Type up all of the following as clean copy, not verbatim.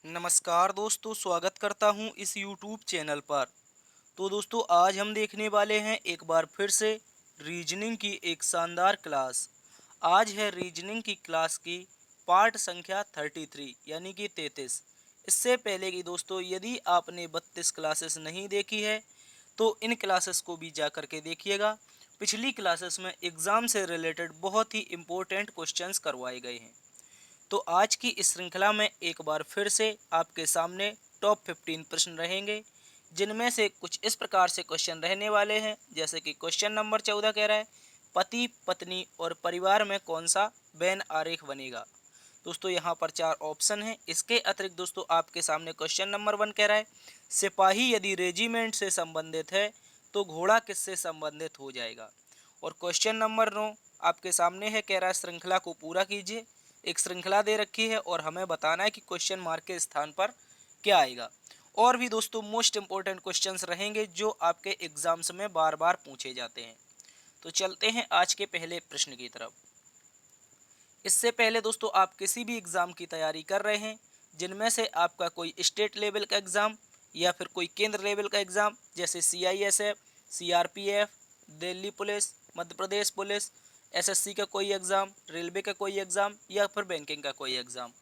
नमस्कार दोस्तों, स्वागत करता हूं इस YouTube चैनल पर। तो दोस्तों, आज हम देखने वाले हैं एक बार फिर से रीजनिंग की एक शानदार क्लास। आज है रीजनिंग की क्लास की पार्ट संख्या 33 यानी कि 33। इससे पहले कि दोस्तों, यदि आपने 32 क्लासेस नहीं देखी है तो इन क्लासेस को भी जा कर के देखिएगा। पिछली क्लासेस में एग्ज़ाम से रिलेटेड बहुत ही इम्पोर्टेंट क्वेश्चंस करवाए गए हैं। तो आज की इस श्रृंखला में एक बार फिर से आपके सामने टॉप 15 प्रश्न रहेंगे, जिनमें से कुछ इस प्रकार से क्वेश्चन रहने वाले हैं। जैसे कि क्वेश्चन नंबर 14 कह रहा है, पति पत्नी और परिवार में कौन सा वेन आरेख बनेगा। दोस्तों, यहाँ पर 4 ऑप्शन हैं। इसके अतिरिक्त दोस्तों, आपके सामने क्वेश्चन नंबर 1 कह रहा है, सिपाही यदि रेजिमेंट से संबंधित है तो घोड़ा किससे संबंधित हो जाएगा। और क्वेश्चन नंबर 9 आपके सामने है, कह रहा है श्रृंखला को पूरा कीजिए। एक श्रृंखला दे रखी है और हमें बताना है कि क्वेश्चन मार्क के स्थान पर क्या आएगा। और भी दोस्तों मोस्ट इंपॉर्टेंट क्वेश्चंस रहेंगे जो आपके एग्जाम्स में बार बार पूछे जाते हैं। तो चलते हैं आज के पहले प्रश्न की तरफ। इससे पहले दोस्तों, आप किसी भी एग्ज़ाम की तैयारी कर रहे हैं, जिनमें से आपका कोई स्टेट लेवल का एग्ज़ाम या फिर कोई केंद्र लेवल का एग्ज़ाम, जैसे CISF, CRPF, Delhi police, Madhya Pradesh police, SSC का कोई एग्ज़ाम, रेलवे का कोई एग्ज़ाम या फिर बैंकिंग का कोई एग्ज़ाम।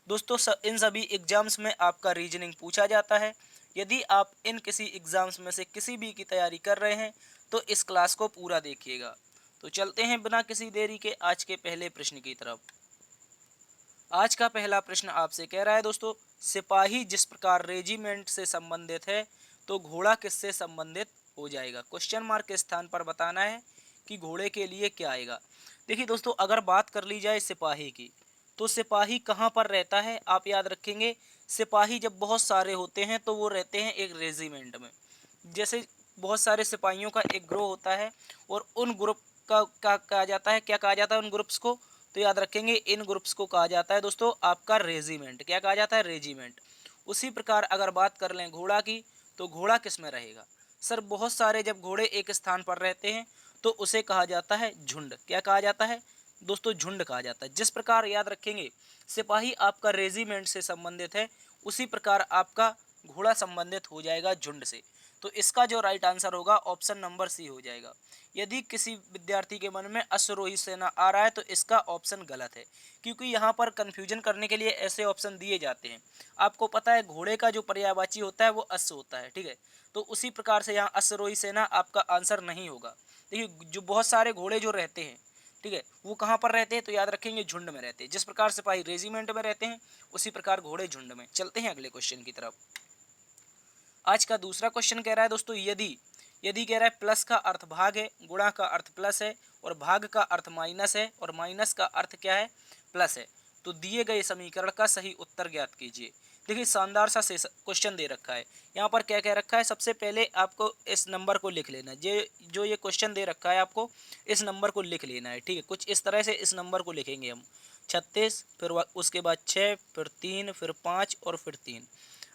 दोस्तों, इन सभी एग्ज़ाम्स में आपका रीजनिंग पूछा जाता है। यदि आप इन किसी एग्ज़ाम्स में से किसी भी की तैयारी कर रहे हैं तो इस क्लास को पूरा देखिएगा। तो चलते हैं बिना किसी देरी के आज के पहले प्रश्न की तरफ। आज का पहला प्रश्न आपसे कह रहा है दोस्तों, सिपाही जिस प्रकार रेजिमेंट से संबंधित है तो घोड़ा किससे संबंधित हो जाएगा। क्वेश्चन मार्क के स्थान पर बताना है कि घोड़े के लिए क्या आएगा। देखिए दोस्तों, अगर बात कर ली जाए सिपाही की, तो सिपाही कहाँ पर रहता है, आप याद रखेंगे। सिपाही जब बहुत सारे होते हैं तो वो रहते हैं एक रेजिमेंट में। जैसे बहुत सारे सिपाहियों का एक ग्रोह होता है और उन ग्रुप का कहा जाता है, क्या कहा जाता है उन ग्रुप्स को, तो याद रखेंगे इन ग्रुप्स को कहा जाता है दोस्तों आपका रेजिमेंट। क्या कहा जाता है, रेजिमेंट। उसी प्रकार अगर बात कर लें घोड़ा की, तो घोड़ा किस में रहेगा। सर, बहुत सारे जब घोड़े एक स्थान पर रहते हैं तो उसे कहा जाता है झुंड। क्या कहा जाता है दोस्तों, झुंड कहा जाता है। जिस प्रकार याद रखेंगे सिपाही आपका रेजिमेंट से संबंधित है, उसी प्रकार आपका घोड़ा संबंधित हो जाएगा झुंड से। तो इसका जो राइट आंसर होगा ऑप्शन नंबर सी हो जाएगा। यदि किसी विद्यार्थी के मन में अश्वरोही सेना आ रहा है तो इसका ऑप्शन गलत है, क्योंकि यहाँ पर कंफ्यूजन करने के लिए ऐसे ऑप्शन दिए जाते हैं। आपको पता है घोड़े का जो पर्यायवाची होता है वो अश्व होता है, ठीक है। तो उसी प्रकार से यहाँ अश्वरोही सेना आपका आंसर नहीं होगा। देखिए, जो बहुत सारे घोड़े जो रहते हैं, ठीक है, वो कहाँ पर रहते हैं, तो याद रखेंगे झुंड में रहते हैं। जिस प्रकार सिपाही रेजिमेंट में रहते हैं उसी प्रकार घोड़े झुंड में। चलते हैं अगले क्वेश्चन की तरफ। आज का दूसरा क्वेश्चन कह रहा है दोस्तों, यदि यदि कह रहा है प्लस का अर्थ भाग है, गुणा का अर्थ प्लस है और भाग का अर्थ माइनस है और माइनस का अर्थ क्या है, प्लस है, तो दिए गए समीकरण का सही उत्तर ज्ञात कीजिए। देखिए, शानदार सा क्वेश्चन दे रखा है। यहाँ पर क्या कह रखा है, सबसे पहले आपको इस नंबर को लिख लेना है। जो ये क्वेश्चन दे रखा है आपको इस नंबर को लिख लेना है, ठीक है। कुछ इस तरह से इस नंबर को लिखेंगे हम, 36, फिर उसके बाद 6, फिर 3, फिर 5 और फिर 3।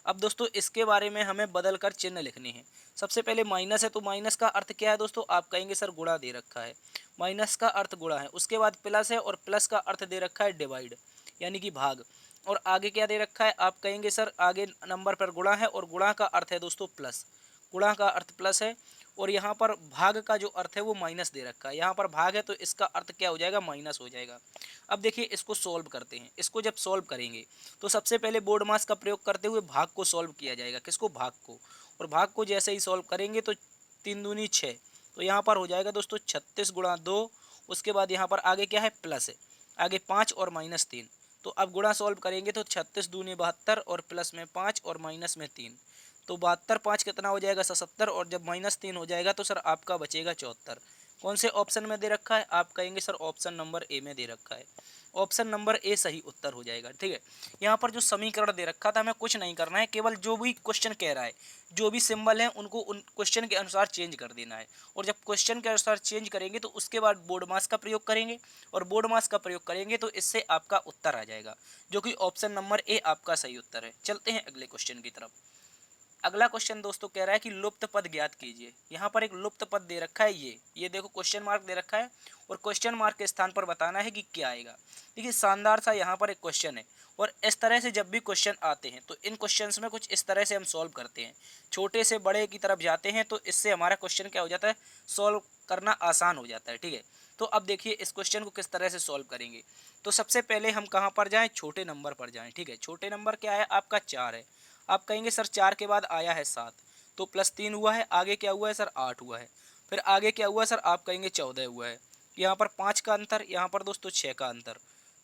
अब दोस्तों, इसके बारे में हमें बदल कर चिन्ह लिखने हैं। सबसे पहले माइनस है तो माइनस का अर्थ क्या है दोस्तों, आप कहेंगे सर गुणा दे रखा है, माइनस का अर्थ गुणा है। उसके बाद प्लस है और प्लस का अर्थ दे रखा है डिवाइड यानी कि भाग। और आगे क्या दे रखा है, आप कहेंगे सर आगे नंबर पर गुणा है और गुणा का अर्थ है दोस्तों प्लस, गुणा का अर्थ प्लस है। और यहाँ पर भाग का जो अर्थ है वो माइनस दे रखा है। यहाँ पर भाग है तो इसका अर्थ क्या हो जाएगा, माइनस हो जाएगा। अब देखिए, इसको सॉल्व करते हैं। इसको जब सॉल्व करेंगे तो सबसे पहले बोर्ड मास का प्रयोग करते हुए भाग को सॉल्व किया जाएगा। किसको, भाग को। और भाग को जैसे ही सॉल्व करेंगे तो 3 दूनी 6, तो यहाँ पर हो जाएगा दोस्तों 36 गुणा 2। उसके बाद यहाँ पर आगे क्या है, प्लस है, आगे 5 और माइनस 3। तो अब गुणा सॉल्व करेंगे तो 36 दूनी 72 और प्लस में 5 और माइनस में 3, तो 72 5 कितना हो जाएगा, 77। और जब माइनस 3 हो जाएगा तो सर आपका बचेगा 74। कौन से ऑप्शन में दे रखा है, आप कहेंगे सर ऑप्शन नंबर ए में दे रखा है। ऑप्शन नंबर ए सही उत्तर हो जाएगा, ठीक है। यहाँ पर जो समीकरण दे रखा था हमें कुछ नहीं करना है, केवल जो भी क्वेश्चन कह रहा है, जो भी सिंबल है उनको उन क्वेश्चन के अनुसार चेंज कर देना है। और जब क्वेश्चन के अनुसार चेंज करेंगे तो उसके बाद बोर्ड मास का प्रयोग करेंगे, और बोर्ड मास का प्रयोग करेंगे तो इससे आपका उत्तर आ जाएगा, जो कि ऑप्शन नंबर ए आपका सही उत्तर है। चलते हैं अगले क्वेश्चन की तरफ। अगला क्वेश्चन दोस्तों कह रहा है कि लुप्त पद ज्ञात कीजिए। यहाँ पर एक लुप्त पद दे रखा है, ये देखो क्वेश्चन मार्क दे रखा है और क्वेश्चन मार्क के स्थान पर बताना है कि क्या आएगा। देखिए शानदार सा यहाँ पर एक क्वेश्चन है और इस तरह से जब भी क्वेश्चन आते हैं तो इन क्वेश्चंस में कुछ इस तरह से हम सॉल्व करते हैं, छोटे से बड़े की तरफ जाते हैं, तो इससे हमारा क्वेश्चन क्या हो जाता है, सॉल्व करना आसान हो जाता है। ठीक है, तो अब देखिए इस क्वेश्चन को किस तरह से सॉल्व करेंगे। तो सबसे पहले हम कहाँ पर जाएं, छोटे नंबर पर जाएं। ठीक है, छोटे नंबर क्या है, आपका 4 है। आप कहेंगे सर 4 के बाद आया है 7, तो +3 हुआ है, आगे क्या हुआ है सर 8 हुआ है, फिर आगे क्या हुआ सर, आप कहेंगे 14 हुआ है, यहाँ पर 5 का अंतर, यहाँ पर दोस्तों 6 का अंतर,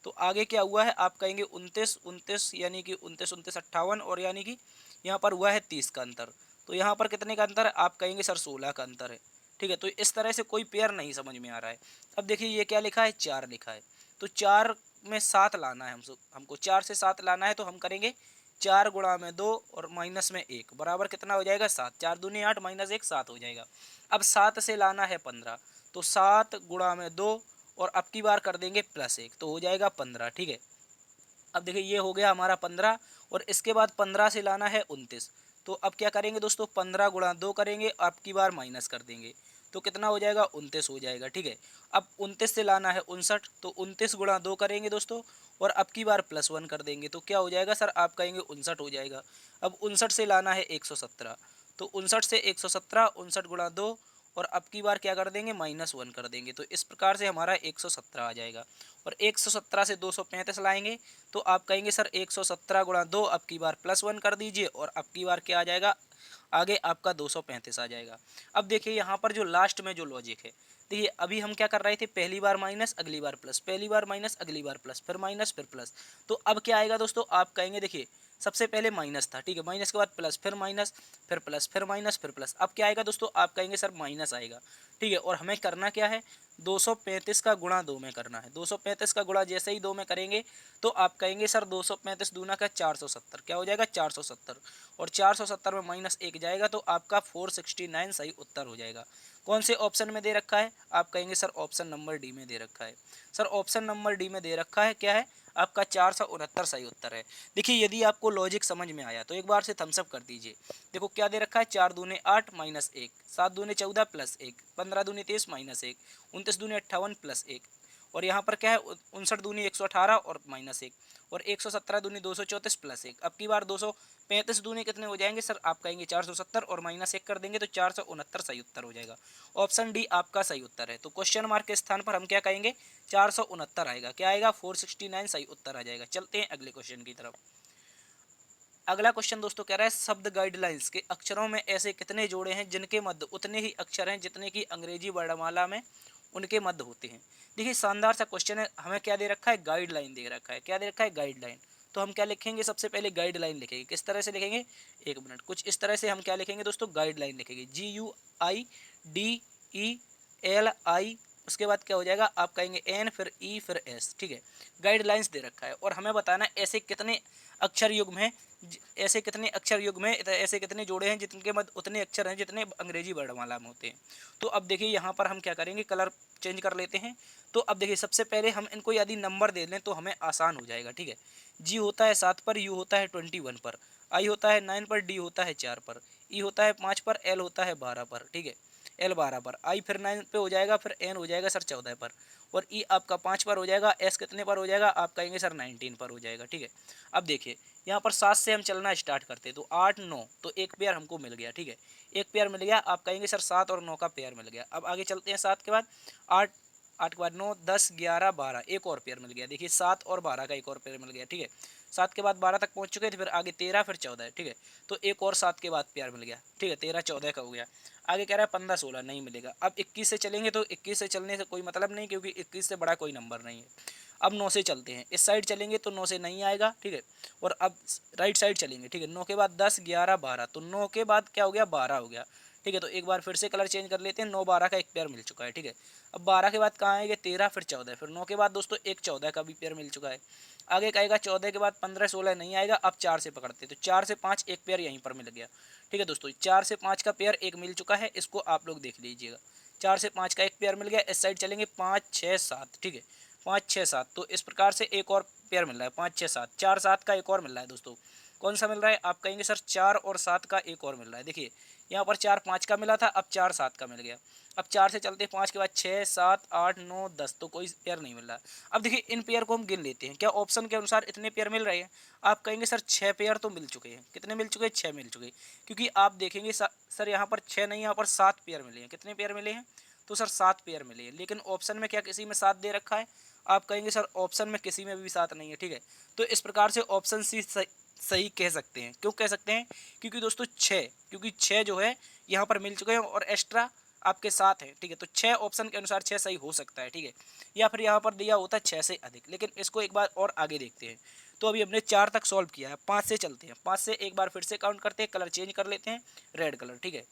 तो आगे क्या हुआ है, आप कहेंगे 29 यानी कि 29 58, और यानी कि यहाँ पर हुआ है 30 का अंतर, तो यहाँ पर कितने का अंतर है, आप कहेंगे सर 16 का अंतर है। ठीक है, तो इस तरह से कोई पेयर नहीं समझ में आ रहा है। अब देखिए ये क्या लिखा है, 4 लिखा है, तो 4 में 7 लाना है हमको 4 से 7 लाना है, तो हम करेंगे 4 गुणा में 2 और माइनस में 1 बराबर कितना हो जाएगा, 7। 4 दूनी 8 माइनस 1 7 हो जाएगा। अब 7 से लाना है 15, तो 7 गुणा में 2 और अब की बार कर देंगे +1, तो हो जाएगा 15। ठीक है, अब देखिए ये हो गया हमारा 15 और इसके बाद 15 से लाना है 29, तो अब क्या करेंगे दोस्तों, 15 गुणा 2 करेंगे, अब की बार माइनस कर देंगे, तो कितना हो जाएगा, 29 हो जाएगा। ठीक है, अब 29 से लाना है 59, तो 29 गुणा 2 करेंगे दोस्तों और अब की बार +1 कर देंगे, तो क्या हो जाएगा सर, आप कहेंगे 59 हो जाएगा। अब 59 से लाना है 117, तो 59 से 117, 59 गुणा 2 और अब की बार क्या कर देंगे, -1 कर देंगे, तो इस प्रकार से हमारा 117 आ जाएगा। और 117 से 235 लाएंगे, तो आप कहेंगे सर 117 गुणा 2, अब की बार +1 कर दीजिए और अब की बार क्या आ जाएगा, आगे आपका 235 आ जाएगा। अब देखिए यहाँ पर जो लास्ट में जो लॉजिक है, देखिए अभी हम क्या कर रहे थे, पहली बार माइनस अगली बार प्लस, पहली बार माइनस अगली बार प्लस, फिर माइनस फिर प्लस, तो अब क्या आएगा दोस्तों, आप कहेंगे देखिए सबसे पहले माइनस था, ठीक है, माइनस के बाद प्लस, फिर माइनस, फिर प्लस, फिर माइनस, फिर प्लस, अब क्या आएगा दोस्तों, आप कहेंगे सर माइनस आएगा। ठीक है, और हमें करना क्या है, 235 का गुणा 2 में करना है। 235 का गुणा जैसे ही 2 में करेंगे तो आप कहेंगे सर 235 दूना का 470, क्या हो जाएगा 470, और 470 में -1 जाएगा, तो आपका 469 सही उत्तर हो जाएगा। कौन से ऑप्शन में दे रखा है, आप कहेंगे सर ऑप्शन नंबर डी में दे रखा है। सर ऑप्शन नंबर डी में दे रखा है, क्या है आपका 469 सही उत्तर है। देखिए यदि आपको लॉजिक समझ में आया तो एक बार से थम्सअप कर दीजिए। देखो क्या दे रखा है, 4 दूने 8 -1, 7 दूने 14 +1, 15 दूने 23 -1, 29 दूने 58 +1, और यहाँ पर क्या है 59 दूनी 118 और -1, और 117 दूनी 234 +1। अब की बार 235 दूनी कितने हो जाएंगे सर, आप कहेंगे 470 और -1 कर देंगे तो 469 सही उत्तर हो जाएगा। ऑप्शन डी आपका सही उत्तर है। तो क्वेश्चन मार्क के स्थान पर हम क्या कहेंगे, 469 आएगा, क्या आएगा 469 सही उत्तर आ जाएगा। चलते हैं अगले क्वेश्चन की तरफ। अगला क्वेश्चन दोस्तों कह रहा है शब्द गाइडलाइंस के अक्षरों में ऐसे कितने जोड़े हैं जिनके मध्य उतने ही अक्षर हैं जितने की अंग्रेजी वर्णमाला में उनके मध्य होते हैं। देखिए शानदार सा क्वेश्चन है, हमें क्या दे रखा है, गाइडलाइन दे रखा है, क्या दे रखा है गाइडलाइन। तो हम क्या लिखेंगे, सबसे पहले गाइडलाइन लिखेंगे, किस तरह से लिखेंगे, एक मिनट, कुछ इस तरह से हम क्या लिखेंगे दोस्तों, गाइडलाइन लिखेंगे, GUIDLI, उसके बाद क्या हो जाएगा, आप कहेंगे एन फिर ई फिर एस। ठीक है, गाइडलाइंस दे रखा है और हमें बताना है ऐसे कितने अक्षर युग्म हैं, ऐसे कितने अक्षर युग्म में ऐसे कितने जोड़े हैं जिनके मध्य उतने अक्षर हैं जितने अंग्रेजी वर्णमाला में होते हैं। तो अब देखिए यहाँ पर हम क्या करेंगे, कलर चेंज कर लेते हैं। तो अब देखिए सबसे पहले हम इनको यदि नंबर दे लें तो हमें आसान हो जाएगा। ठीक है, जी होता है 7 पर, यू होता है 21 पर, आई होता है 9 पर, डी होता है 4 पर, ई होता है 5 पर, एल होता है 12 पर। ठीक है, एल 12 पर, आई फिर 9 पे हो जाएगा, फिर एन हो जाएगा सर 14 पर, और ई आपका 5 पर हो जाएगा, एस कितने पर हो जाएगा, आप कहेंगे सर 19 पर हो जाएगा। ठीक है, अब देखिए यहाँ पर 7 से हम चलना स्टार्ट करते हैं, तो 8 9, तो एक पेयर हमको मिल गया। ठीक है, एक पेयर मिल गया, आप कहेंगे सर 7 और 9 का पेयर मिल गया। अब आगे चलते हैं, 7 के बाद 8, 8 के बाद 9 10 11 12, एक और पेयर मिल गया। देखिए 7 और 12 का एक और पेयर मिल गया। ठीक है, 7 के बाद 12 तक पहुंच चुके थे, फिर आगे 13 फिर 14 है। ठीक है, तो एक और 7 के बाद पेयर मिल गया। ठीक है, 13 14 का हो गया। आगे कह रहा है 15 16 नहीं मिलेगा। अब 21 से चलेंगे, तो 21 से चलने से कोई मतलब नहीं, क्योंकि 21 से बड़ा कोई नंबर नहीं है। अब 9 से चलते हैं, इस साइड चलेंगे तो 9 से नहीं आएगा। ठीक है, और अब राइट साइड चलेंगे। ठीक है, 9 के बाद 10 11 12, तो 9 के बाद क्या हो गया, 12 हो गया। ठीक है, तो एक बार फिर से कलर चेंज कर लेते हैं, 9 12 का एक पेयर मिल चुका है। ठीक है, अब 12 के बाद कहाँ आएंगे, 13 फिर 14, फिर 9 के बाद दोस्तों एक 14 का भी पेयर मिल चुका है। आगे कहेगा 14 के बाद 15 16 नहीं आएगा। अब 4 से पकड़ते, तो 4 से 5 एक पेयर यहीं पर मिल गया। ठीक है दोस्तों, 4 से 5 का पेयर एक मिल चुका है, इसको आप लोग देख लीजिएगा। 4 से 5 का एक पेयर मिल गया। इस साइड चलेंगे 5 6 7। ठीक है, 5 6 7, तो इस प्रकार से एक और पेयर मिल रहा है, 5 6 7, 4 7 का एक और मिल रहा है दोस्तों। कौन सा मिल रहा है? आप कहेंगे सर 4 और 7 का एक और मिल रहा है। देखिए यहाँ पर 4 5 का मिला था, अब 4 7 का मिल गया। अब 4 से चलते 5 के बाद 6 7 8 9 10, तो कोई पेयर नहीं मिल रहा। अब देखिए इन पेयर को हम गिन लेते हैं, क्या ऑप्शन के अनुसार इतने पेयर मिल रहे हैं? आप कहेंगे सर 6 पेयर तो मिल चुके हैं। कितने मिल चुके हैं? 6 मिल चुके हैं, क्योंकि आप देखेंगे सर यहाँ पर 6 नहीं, यहाँ पर 7 पेयर मिले हैं। कितने पेयर मिले हैं? तो सर 7 पेयर मिले हैं, लेकिन ऑप्शन में क्या किसी में 7 दे रखा है? आप कहेंगे सर ऑप्शन में किसी में भी 7 नहीं है, ठीक है। तो इस प्रकार से ऑप्शन सी सही कह सकते हैं। क्यों कह सकते हैं? क्योंकि दोस्तों 6, क्योंकि 6 जो है यहाँ पर मिल चुके हैं और एक्स्ट्रा आपके साथ है, ठीक है। तो 6 ऑप्शन के अनुसार 6 सही हो सकता है, ठीक है। या फिर यहाँ पर दिया होता है 6 से अधिक, लेकिन इसको एक बार और आगे देखते हैं। तो अभी हमने 4 तक सॉल्व किया है, 5 से चलते हैं। 5 से एक बार फिर से काउंट करते हैं, कलर चेंज कर लेते हैं, रेड कलर, ठीक है।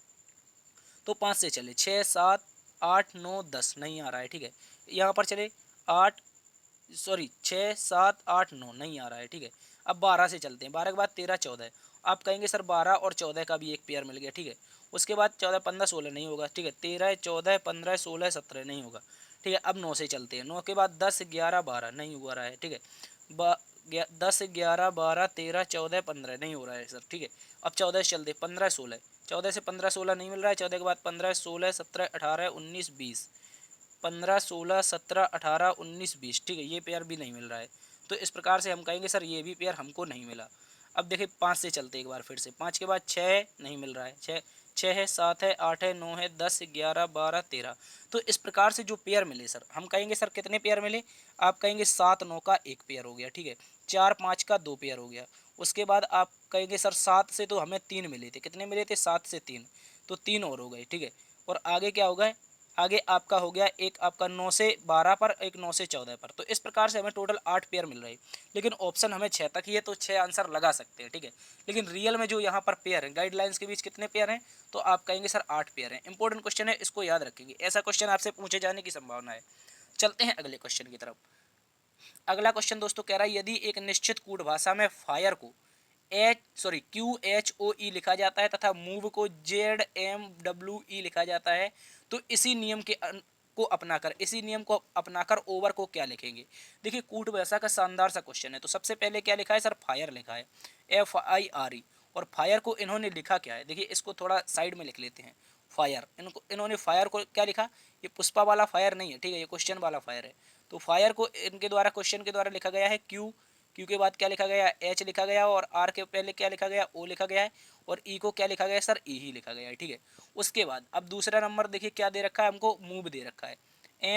तो 5 से चले 6 7 8 9 10 नहीं आ रहा है, ठीक है। यहाँ पर चले 8, सॉरी 6 7 8 9 नहीं आ रहा है, ठीक है। अब 12 से चलते हैं, 12 के बाद 13 14। आप कहेंगे सर 12 और 14 का भी एक पेयर मिल गया, ठीक है। उसके बाद 14 15 16 नहीं होगा, ठीक है। 13 14 15 16 17 नहीं होगा, ठीक है। अब 9 से चलते हैं, 9 के बाद 10 11 12 नहीं हो रहा है, ठीक है। 10 11 12 13 14 15 नहीं हो रहा है सर, ठीक है। अब 14 से चलते 15 16, 14 से 15 16 नहीं मिल रहा है। 14 के बाद 15 16 17 18 19 20, 15 16 17 18 19 20, ठीक है। ये पेयर भी नहीं मिल रहा है। तो इस प्रकार से हम कहेंगे सर ये भी पेयर हमको नहीं मिला। अब देखिए 5 से चलते एक बार फिर से, 5 के बाद 6 नहीं मिल रहा है, 6 है 7 है 8 है 9 है 10 11 12 13। तो इस प्रकार से जो पेयर मिले सर, हम कहेंगे सर कितने पेयर मिले? आप कहेंगे 7 9 का एक पेयर हो गया, ठीक है। 4 5 का 2 पेयर हो गया। उसके बाद आप कहेंगे सर 7 से तो हमें 3 मिले थे। कितने मिले थे? 7 से 3, तो 3 और हो गए, ठीक है। और आगे क्या होगा? आगे आपका हो गया एक आपका 9 से 12 पर, एक 9 से 14 पर। तो इस प्रकार से हमें टोटल 8 पेयर मिल रहे हैं, लेकिन ऑप्शन हमें 6 तक ही है, तो 6 आंसर लगा सकते हैं, ठीक है। लेकिन रियल में जो यहाँ पर पेयर है, गाइडलाइंस के बीच कितने पेयर हैं? तो आप कहेंगे सर 8 पेयर हैं। इंपॉर्टेंट क्वेश्चन है, इसको याद रखेंगे, ऐसा क्वेश्चन आपसे पूछे जाने की संभावना है। चलते हैं अगले क्वेश्चन की तरफ। अगला क्वेश्चन दोस्तों कह रहा है, यदि एक निश्चित कूट भाषा में फायर को QHOE लिखा जाता है तथा मूव को ZMWE लिखा जाता है, तो इसी नियम को अपनाकर ओवर को क्या लिखेंगे? देखिए कूट भाषा का शानदार सा क्वेश्चन है। तो सबसे पहले क्या लिखा है सर? फायर लिखा है, FIRE। और फायर को इन्होंने लिखा क्या है? देखिए इसको थोड़ा साइड में लिख लेते हैं। फायर, इन्होंने फायर को क्या लिखा? ये पुष्पा वाला फायर नहीं है, ठीक है, ये क्वेश्चन वाला फायर है। तो फायर को इनके द्वारा, क्वेश्चन के द्वारा लिखा गया है क्यू के बाद क्या लिखा गया? एच लिखा गया, और आर के पहले क्या लिखा गया? ओ लिखा गया है, और ई को क्या लिखा गया सर? ई ही लिखा गया है, ठीक है। उसके बाद अब दूसरा नंबर देखिए क्या दे रखा है हमको? मूव दे रखा है,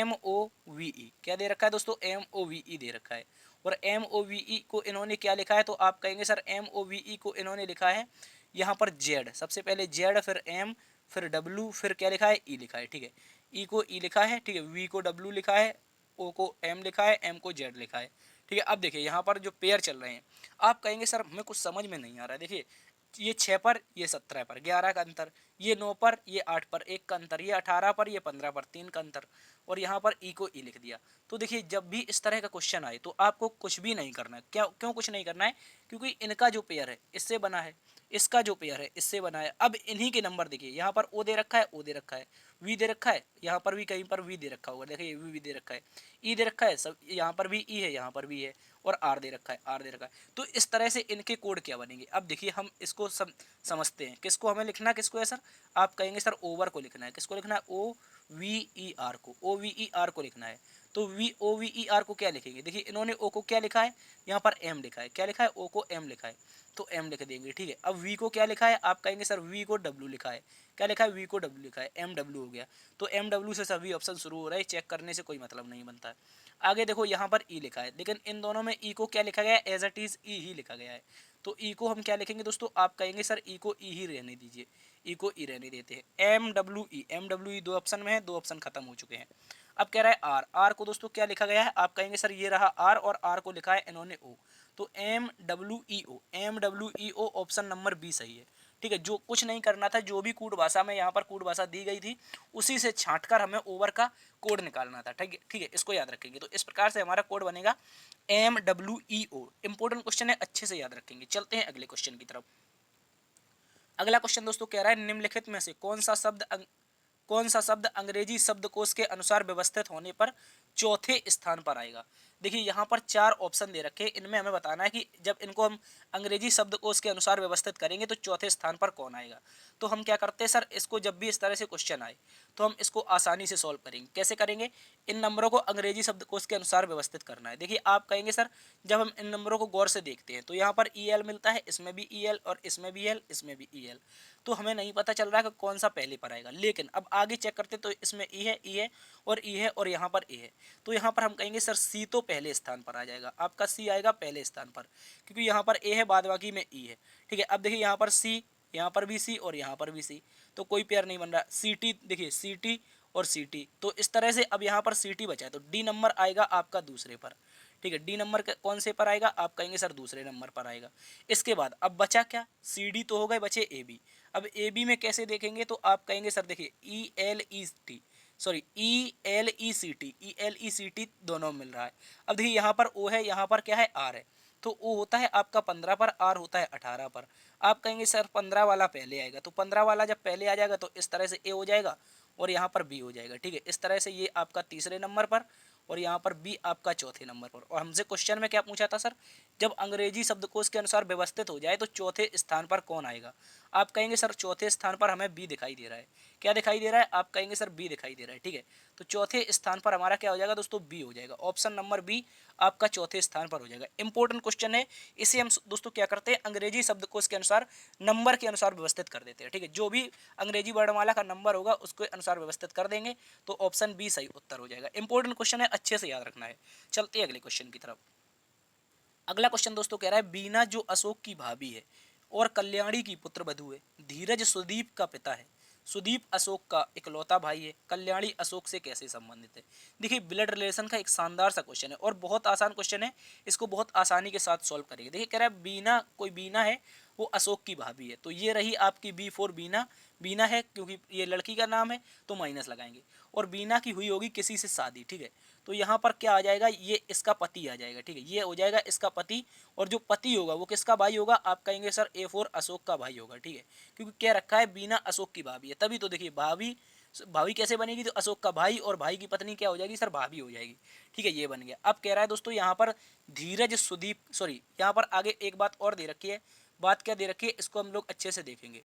MOVE। क्या दे रखा है दोस्तों? MOVE दे रखा है। और MOVE को इन्होंने क्या लिखा है? तो आप कहेंगे सर MOVE को इन्होंने लिखा है यहाँ पर जेड, सबसे पहले जेड, फिर एम, फिर डब्लू, फिर क्या लिखा है? ई लिखा है, ठीक है। ई को ई लिखा है, ठीक है। वी को डब्लू लिखा है, ओ को एम लिखा है, एम को जेड लिखा है, ठीक है। अब देखिए यहाँ पर जो पेयर चल रहे हैं, आप कहेंगे सर हमें कुछ समझ में नहीं आ रहा है। देखिए ये 6 पर, ये 17 पर, 11 का अंतर, ये 9 पर, ये 8 पर 1 का अंतर, ये 18 पर, ये 15 पर 3 का अंतर, और यहाँ पर ई को ई लिख दिया। तो देखिए जब भी इस तरह का क्वेश्चन आए तो आपको कुछ भी नहीं करना है। क्यों कुछ नहीं करना है? क्योंकि इनका जो पेयर है इससे बना है, इसका जो पेयर है इससे बना है। अब इन्हीं के नंबर देखिए, यहाँ पर ओ दे रखा है, ओ दे रखा है, वी दे रखा है, यहाँ पर भी कहीं पर वी दे रखा होगा, देखिए वी दे रखा है, ई दे रखा है, सब यहाँ पर भी ई है, यहाँ पर भी है, और आर दे रखा है, आर दे रखा है। तो इस तरह से इनके कोड क्या बनेंगे? अब देखिए हम इसको समझते हैं। किसको हमें लिखना, किसको है सर? आप कहेंगे सर ओवर को लिखना है। किसको लिखना है? OVER को, OVER को लिखना है। तो OVER को क्या लिखेंगे? देखिए इन्होंने ओ को क्या लिखा है? यहाँ पर एम लिखा है। क्या लिखा है? ओ को एम लिखा है, तो एम लिख देंगे, ठीक है। अब वी को क्या लिखा है? आप कहेंगे सर वी को डब्ल्यू लिखा है। क्या लिखा है? वी को डब्ल्यू लिखा है, MW हो गया। तो MW से सभी ऑप्शन शुरू हो रहे हैं, चेक करने से कोई मतलब नहीं बनता है। आगे देखो यहाँ पर ई लिखा है, लेकिन इन दोनों में ई को क्या लिखा गया है? एज इट इज ई ही लिखा गया है। तो ई को हम क्या लिखेंगे दोस्तों? आप कहेंगे सर ई को ई ही रहने दीजिए, ई को ई रहने देते हैं। MWE दो ऑप्शन में है, दो ऑप्शन खत्म हो चुके हैं। अब कह रहा है आर, आर को दोस्तों क्या लिखा गया है? आप कहेंगे सर ये रहा आर, और आर को लिखा है इन्होंने ओ, तो MWEO ऑप्शन नंबर बी सही है, ठीक है। जो कुछ नहीं करना था, जो भी कूट भाषा में यहाँ पर कूट भाषा दी गई थी उसी से छांटकर हमें ओवर का कोड निकालना था, ठीक है, ठीक है। इसको याद रखेंगे। तो इस प्रकार से हमारा कोड बनेगा MWEO। इंपॉर्टेंट क्वेश्चन है, अच्छे से याद रखेंगे। चलते हैं अगले क्वेश्चन की तरफ। अगला क्वेश्चन दोस्तों कह रहा है, निम्नलिखित में से कौन सा शब्द अंग्रेजी शब्दकोश के अनुसार व्यवस्थित होने पर चौथे स्थान पर आएगा? देखिए यहाँ पर 4 ऑप्शन दे रखे हैं, इनमें हमें बताना है कि जब इनको हम अंग्रेजी शब्दकोश के अनुसार व्यवस्थित करेंगे तो चौथे स्थान पर कौन आएगा। तो हम क्या करते हैं सर, इसको जब भी इस तरह से क्वेश्चन आए तो हम इसको आसानी से सॉल्व करेंगे। कैसे करेंगे, इन नंबरों को अंग्रेजी शब्दकोश के अनुसार व्यवस्थित करना है। देखिए आप कहेंगे सर, जब हम इन नंबरों को गौर से देखते हैं तो यहाँ पर ई एल मिलता है, इसमें भी ई एल और इसमें भी एल, इसमें भी ई एल, तो हमें नहीं पता चल रहा है कि कौन सा पहले पर आएगा। लेकिन अब आगे चेक करते तो इसमें ई है, ई है और ई है और यहाँ पर ए है, तो यहाँ पर हम कहेंगे सर सी तो पहले स्थान पर आ जाएगा, आपका सी आएगा पहले स्थान पर, क्योंकि यहाँ पर ए है बाद बाकी में ई है। ठीक है, अब देखिए यहाँ पर सी, यहाँ पर भी सी और यहाँ पर भी सी, तो कोई पेयर नहीं बन रहा। सी टी, देखिए सी टी और सी टी, तो इस तरह से अब यहाँ पर सी टी बचा है, तो डी नंबर आएगा आपका दूसरे पर। ठीक है, डी नंबर कौन से पर आएगा, आप कहेंगे सर दूसरे नंबर पर आएगा। इसके बाद अब बचा क्या, सी डी तो हो गए, बचे ए बी। अब ए बी में कैसे देखेंगे, तो आप कहेंगे सर देखिए E L E T, sorry E L E C T, E L E C T दोनों मिल रहा है। अब देखिए यहाँ पर ओ है, यहाँ पर क्या है आर है, तो ओ होता है आपका 15 पर, आर होता है 18 पर। आप कहेंगे सर 15 वाला पहले आएगा, तो 15 वाला जब पहले आ जाएगा तो इस तरह से ए हो जाएगा और यहाँ पर बी हो जाएगा। ठीक है, इस तरह से ये आपका तीसरे नंबर पर और यहाँ पर बी आपका चौथे नंबर पर। और हमसे क्वेश्चन में क्या पूछा था सर, जब अंग्रेजी शब्दकोश के अनुसार व्यवस्थित हो जाए तो चौथे स्थान पर कौन आएगा। आप कहेंगे सर चौथे स्थान पर हमें बी दिखाई दे रहा है। क्या दिखाई दे रहा है, आप कहेंगे सर बी दिखाई दे रहा है। ठीक है, तो चौथे स्थान पर हमारा क्या हो जाएगा दोस्तों, बी हो जाएगा। ऑप्शन नंबर बी आपका चौथे स्थान पर हो जाएगा। इंपॉर्टेंट क्वेश्चन है, इसे हम दोस्तों क्या करते हैं, अंग्रेजी शब्दकोश के अनुसार नंबर के अनुसार व्यवस्थित कर देते हैं। ठीक है, जो भी अंग्रेजी वर्णमाला का नंबर होगा उसके अनुसार व्यवस्थित कर देंगे, तो ऑप्शन बी सही उत्तर हो जाएगा। इंपॉर्टेंट क्वेश्चन है, अच्छे से याद रखना है। चलते हैं अगले क्वेश्चन की तरफ। अगला क्वेश्चन दोस्तों कह रहा है, बीना जो अशोक की भाभी है और कल्याणी की पुत्र वधू है, धीरज सुदीप का पिता है, सुदीप अशोक का इकलौता भाई है, कल्याणी अशोक से कैसे संबंधित है। देखिए ब्लड रिलेशन का एक शानदार सा क्वेश्चन है और बहुत आसान क्वेश्चन है, इसको बहुत आसानी के साथ सॉल्व करेंगे। देखिए कह रहा है बीना, कोई बीना है वो अशोक की भाभी है, तो ये रही आपकी बी फोर बीना। बीना है क्योंकि ये लड़की का नाम है तो माइनस लगाएंगे, और बीना की हुई होगी किसी से शादी। ठीक है, तो यहाँ पर क्या आ जाएगा, ये इसका पति आ जाएगा। ठीक है, ये हो जाएगा इसका पति, और जो पति होगा वो किसका भाई होगा, आप कहेंगे सर ए फोर अशोक का भाई होगा। ठीक है, क्योंकि क्या रखा है बीना अशोक की भाभी है, तभी तो देखिए भाभी, भाभी कैसे बनेगी, तो अशोक का भाई और भाई की पत्नी क्या हो जाएगी सर, भाभी हो जाएगी। ठीक है, ये बन गया। अब कह रहा है दोस्तों यहाँ पर धीरज सुदीप, सॉरी यहाँ पर आगे एक बात और दे रखी है। बात क्या दे रखी है, इसको हम लोग अच्छे से देखेंगे।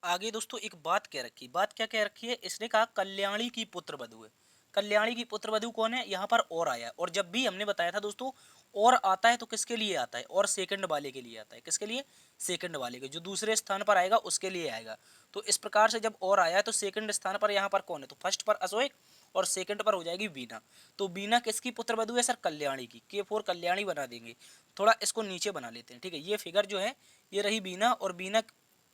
आगे दोस्तों एक बात कह रखी, बात क्या कह रखी है, इसने कहा कल्याणी की पुत्र वधू है। कल्याणी की पुत्र वधू कौन है, यहाँ पर और आया है, और जब भी हमने बताया था दोस्तों और आता है तो किसके लिए आता है, और सेकंड वाले के लिए आता है। किसके लिए, सेकंड वाले के, जो दूसरे स्थान पर आएगा उसके लिए आएगा। तो इस प्रकार से जब और आया है तो सेकंड स्थान पर यहाँ पर कौन है, तो फर्स्ट पर अशोक और सेकंड पर हो जाएगी बीना। तो बीना किसकी पुत्र वधू है सर, कल्याणी की। के फोर कल्याणी बना देंगे, थोड़ा इसको नीचे बना लेते हैं। ठीक है, ये फिगर जो है ये रही बीना, और बीना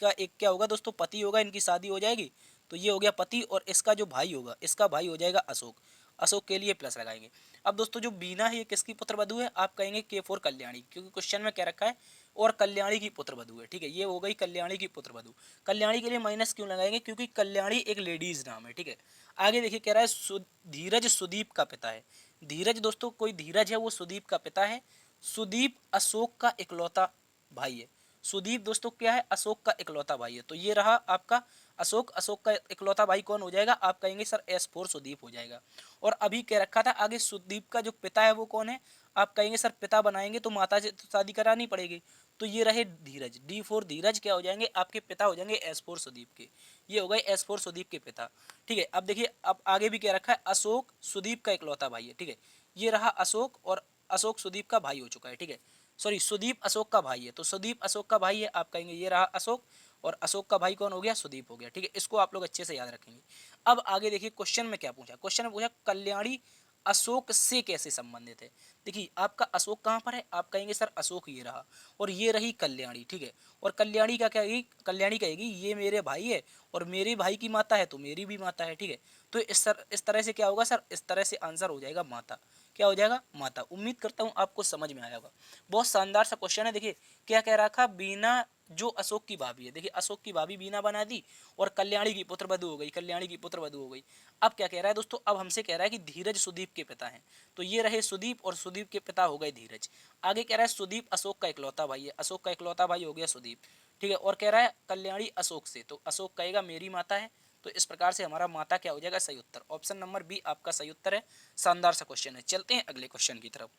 का एक क्या होगा दोस्तों, पति होगा, इनकी शादी हो जाएगी, तो ये हो गया पति, और इसका जो भाई होगा, इसका भाई हो जाएगा अशोक। अशोक के लिए प्लस लगाएंगे। अब दोस्तों जो बीना है ये किसकी पुत्र वधू है, आप कहेंगे के फोर कल्याणी, क्योंकि क्वेश्चन में क्या रखा है, और कल्याणी की पुत्र वधू है। ठीक है, ये हो गई कल्याणी की पुत्र वधू। कल्याणी के लिए माइनस क्यों लगाएंगे, क्योंकि कल्याणी एक लेडीज नाम है। ठीक है, आगे देखिए कह रहा है धीरज सुदीप का पिता है। धीरज दोस्तों कोई धीरज है, वो सुदीप का पिता है। सुदीप अशोक का इकलौता भाई है। सुदीप दोस्तों क्या है, अशोक का इकलौता भाई है। तो ये रहा आपका अशोक, अशोक का इकलौता भाई कौन हो जाएगा, आप कहेंगे सर एस फोर सुदीप हो जाएगा। और अभी कह रखा था आगे सुदीप का जो पिता है वो कौन है, आप कहेंगे सर पिता बनाएंगे तो माता से तो शादी करानी पड़ेगी, तो ये रहे धीरज। डी फोर धीरज क्या हो जाएंगे, आपके पिता हो जाएंगे एस फोर सुदीप के। ये हो गए एस फोर सुदीप के पिता। ठीक है, अब देखिए अब आगे भी क्या रखा है, अशोक सुदीप का इकलौता भाई है। ठीक है, ये रहा अशोक, और अशोक सुदीप का भाई हो चुका है। ठीक है, सॉरी सुदीप अशोक का भाई है, तो सुदीप अशोक का भाई है, आप कहेंगे ये रहा अशोक, और अशोक का भाई कौन हो गया, सुदीप हो गया। ठीक है, इसको आप लोग अच्छे से याद रखेंगे। अब आगे देखिए क्वेश्चन में क्या पूछा, क्वेश्चन में पूछा कल्याणी अशोक से कैसे संबंधित है। देखिए आपका अशोक कहाँ पर है, आप कहेंगे सर अशोक ये रहा, और ये रही कल्याणी। ठीक है, और कल्याणी का क्या कहेगी, कल्याणी कहेगी ये मेरे भाई है, और मेरे भाई की माता है तो मेरी भी माता है। ठीक है, तो इस तरह से क्या होगा सर, इस तरह से आंसर हो जाएगा माता। क्या हो जाएगा, माता। उम्मीद करता हूँ आपको समझ में आया होगा। बहुत शानदार सा क्वेश्चन है। देखिए क्या कह रहा था, बीना जो अशोक की भाभी है, देखिए अशोक की भाभी बीना बना दी, और कल्याणी की पुत्र वधू हो गई, कल्याणी की पुत्र वधू हो गई। अब क्या कह रहा है दोस्तों, अब हमसे कह रहा है कि धीरज सुदीप के पिता हैं, तो ये रहे सुदीप, और सुदीप के पिता हो गए धीरज। आगे कह रहा है सुदीप अशोक का इकलौता भाई है, अशोक का इकलौता भाई हो गया सुदीप। ठीक है, और कह रहा है कल्याणी अशोक से, तो अशोक कहेगा मेरी माता है, तो इस प्रकार से हमारा माता क्या हो जाएगा सही उत्तर। ऑप्शन नंबर बी आपका सही उत्तर है। शानदार सा क्वेश्चन है। चलते हैं अगले क्वेश्चन की तरफ।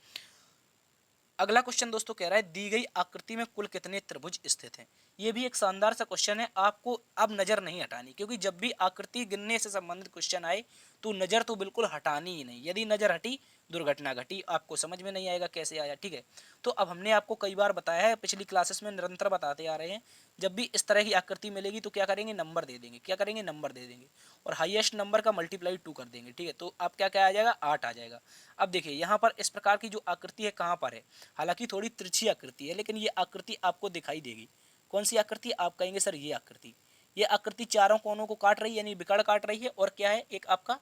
अगला क्वेश्चन दोस्तों कह रहा है दी गई आकृति में कुल कितने त्रिभुज स्थित हैं। ये भी एक शानदार सा क्वेश्चन है। आपको अब नजर नहीं हटानी, क्योंकि जब भी आकृति गिनने से संबंधित क्वेश्चन आए तो नजर तो बिल्कुल हटानी ही नहीं। यदि नजर हटी दुर्घटना घटी। आपको समझ में नहीं आएगा कैसे आया, ठीक है। तो अब हमने आपको कई बार बताया है, पिछली क्लासेस में निरंतर बताते आ रहे हैं, जब भी इस तरह की आकृति मिलेगी तो क्या करेंगे, नंबर दे देंगे। क्या करेंगे, नंबर दे देंगे और हाईएस्ट नंबर का मल्टीप्लाई 2 कर देंगे, ठीक है। तो अब क्या क्या आ जाएगा, 8 आ जाएगा। अब देखिए यहाँ पर इस प्रकार की जो आकृति है कहाँ पर है, हालांकि थोड़ी तिरछी आकृति है, लेकिन ये आकृति आपको दिखाई देगी। कौन सी आकृति, आप कहेंगे सर ये आकृति। ये आकृति चारों कोनों को काट रही है, यानी विकर्ण काट रही है, और क्या है, एक आपका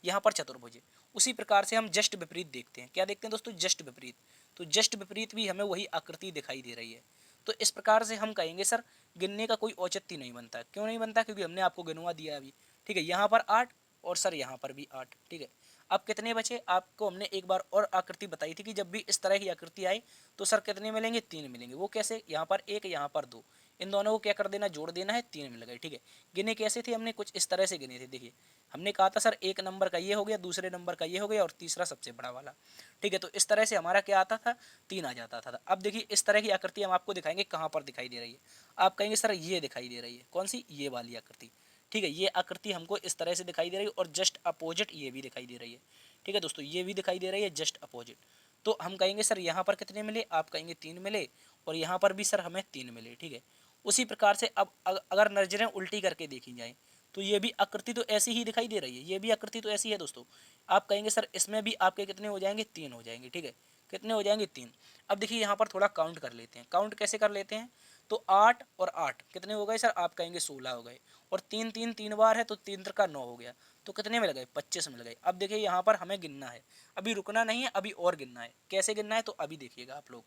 यहाँ पर चतुर्भुज है। उसी प्रकार से हम जस्ट विपरीत देखते हैं। क्या देखते हैं दोस्तों, जस्ट विपरीत। तो जस्ट विपरीत भी हमें वही आकृति दिखाई दे रही है। तो इस प्रकार से हम कहेंगे सर गिनने का कोई औचित्य नहीं बनता। क्यों नहीं बनता, क्योंकि हमने आपको गिनवा दिया अभी, ठीक है। यहाँ पर 8 और सर यहाँ पर भी 8, ठीक है। अब कितने बचे, आपको हमने एक बार और आकृति बताई थी कि जब भी इस तरह की आकृति आए तो सर कितने मिलेंगे, 3 मिलेंगे। वो कैसे, यहाँ पर 1 यहाँ पर 2, इन दोनों को क्या कर देना, जोड़ देना है, 3 मिल गए, ठीक है। गिने कैसे थे हमने, कुछ इस तरह से गिने थे। देखिए हमने कहा था सर एक नंबर का ये हो गया, दूसरे नंबर का ये हो गया और तीसरा सबसे बड़ा वाला, ठीक है। तो इस तरह से हमारा क्या आता था, 3 आ जाता था। अब देखिए इस तरह की आकृति हम आपको दिखाएंगे कहाँ पर दिखाई दे रही है। आप कहेंगे सर ये दिखाई दे रही है, कौन सी, ये वाली आकृति, ठीक है। ये आकृति हमको इस तरह से दिखाई दे रही है और जस्ट अपोजिट ये भी दिखाई दे रही है, ठीक है दोस्तों। ये भी दिखाई दे रही है जस्ट अपोजिट। तो हम कहेंगे सर यहाँ पर कितने मिले, आप कहेंगे 3 मिले, और यहाँ पर भी सर हमें 3 मिले, ठीक है। उसी प्रकार से अब अगर नजरें उल्टी करके देखी जाए तो ये भी आकृति तो ऐसी ही दिखाई दे रही है, ये भी आकृति तो ऐसी है दोस्तों। आप कहेंगे सर इसमें भी आपके कितने हो जाएंगे, 3 हो जाएंगे, ठीक है। कितने हो जाएंगे, 3। अब देखिए यहाँ पर थोड़ा काउंट कर लेते हैं। काउंट कैसे कर लेते हैं, तो 8 और 8 कितने हो गए सर, आप कहेंगे 16 हो गए, और 3 3 3 बार है तो 3 का 9 हो गया, तो कितने मिल गए, 25 मिल गए। अब देखिए यहाँ पर हमें गिनना है, अभी रुकना नहीं है, अभी और गिनना है। कैसे गिनना है, तो अभी देखिएगा आप लोग।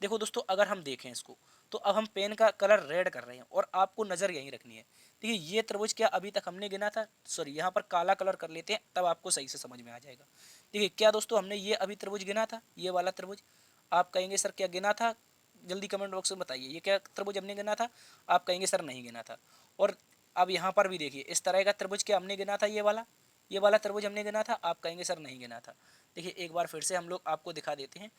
देखो दोस्तों अगर हम देखें इसको, तो अब हम पेन का कलर रेड कर रहे हैं और आपको नज़र यहीं रखनी है। देखिए ये त्रिभुज क्या अभी तक हमने गिना था, सॉरी यहाँ पर काला कलर कर लेते हैं, तब आपको सही से समझ में आ जाएगा। देखिए क्या दोस्तों, हमने ये अभी त्रिभुज गिना था, ये वाला त्रिभुज। आप कहेंगे सर क्या गिना था, जल्दी कमेंट बॉक्स में बताइए, ये क्या त्रिभुज हमने गिना था। आप कहेंगे सर नहीं गिना था। और अब यहाँ पर भी देखिए इस तरह का त्रिभुज क्या हमने गिना था, ये वाला त्रिभुज हमने गिना था। आप कहेंगे सर नहीं गिना था। देखिए एक बार फिर से हम लोग आपको दिखा देते हैं,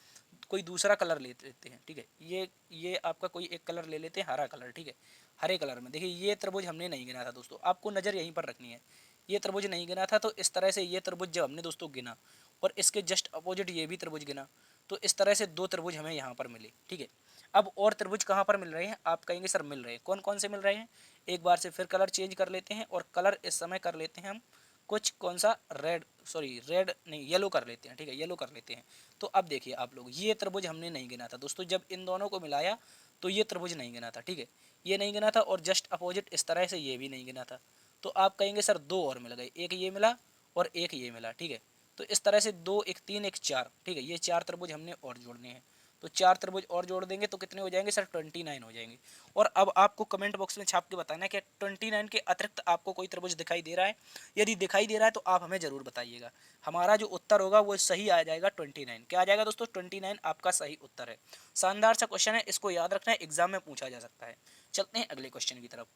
कोई दूसरा कलर ले लेते हैं, ठीक है। ये आपका कोई एक कलर ले लेते हैं, हरा कलर, ठीक है। हरे कलर में देखिए ये त्रिभुज हमने नहीं गिना था दोस्तों, आपको नज़र यहीं पर रखनी है। ये त्रिभुज नहीं गिना था, तो इस तरह से ये त्रिभुज जब हमने दोस्तों गिना और इसके जस्ट अपोजिट ये भी त्रिभुज गिना, तो इस तरह से 2 त्रिभुज हमें यहाँ पर मिले, ठीक है। अब और त्रिभुज कहाँ पर मिल रहे हैं, आप कहेंगे सर मिल रहे हैं, कौन कौन से मिल रहे हैं। एक बार से फिर कलर चेंज कर लेते हैं और कलर इस समय कर लेते हैं हम कुछ, कौन सा, रेड, सॉरी रेड नहीं, येलो कर लेते हैं, ठीक है, येलो कर लेते हैं। तो अब देखिए आप लोग, ये त्रिभुज हमने नहीं गिना था दोस्तों, जब इन दोनों को मिलाया तो ये त्रिभुज नहीं गिना था, ठीक है। ये नहीं गिना था, और जस्ट अपोजिट इस तरह से ये भी नहीं गिना था। तो आप कहेंगे सर 2 और मिल गए, एक ये मिला और एक ये मिला, ठीक है। तो इस तरह से 2 1 3 1 4, ठीक है। ये 4 त्रिभुज हमने और जोड़ने हैं, तो 4 त्रिभुज और जोड़ देंगे तो कितने हो जाएंगे सर, 29 हो जाएंगे। और अब आपको कमेंट बॉक्स में छाप के बताना है कि 29 के अतिरिक्त आपको कोई त्रिभुज दिखाई दे रहा है। यदि दिखाई दे रहा है तो आप हमें ज़रूर बताइएगा। हमारा जो उत्तर होगा वो सही आ जाएगा 29। क्या आ जाएगा दोस्तों, 29 आपका सही उत्तर है। शानदार सा क्वेश्चन है, इसको याद रखना है, एग्जाम में पूछा जा सकता है। चलते हैं अगले क्वेश्चन की तरफ।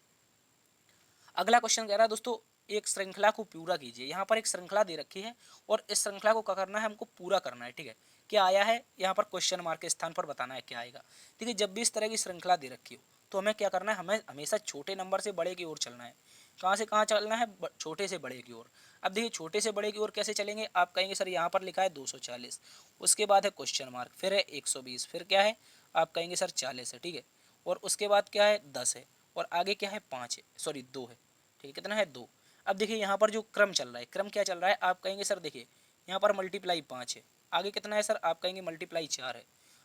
अगला क्वेश्चन कह रहा है दोस्तों, एक श्रृंखला को पूरा कीजिए। यहाँ पर एक श्रृंखला दे रखी है और इस श्रृंखला को क्या करना है, हमको पूरा करना है, ठीक है। क्या आया है यहाँ पर, क्वेश्चन मार्क के स्थान पर बताना है क्या आएगा। ठीक है, जब भी इस तरह की श्रृंखला दे रखी हो तो हमें क्या करना है, हमें हमेशा छोटे नंबर से बड़े की ओर चलना है। कहाँ से कहाँ चलना है, छोटे से बड़े की ओर। अब देखिए छोटे से बड़े की ओर कैसे चलेंगे, आप कहेंगे सर यहाँ पर लिखा है 240, उसके बाद है क्वेश्चन मार्क, फिर है 120, फिर क्या है, आप कहेंगे सर 40 है, ठीक है। और उसके बाद क्या है, 10 है, और आगे क्या है, 5 है, सॉरी 2 है, ठीक है। कितना है, 2। अब देखिए यहाँ पर जो क्रम चल रहा है, क्रम क्या चल रहा है, आप कहेंगे सर देखिए यहाँ पर मल्टीप्लाई 5 है, आगे कितना है सर, आप कहेंगे मल्टीप्लाई 4 है।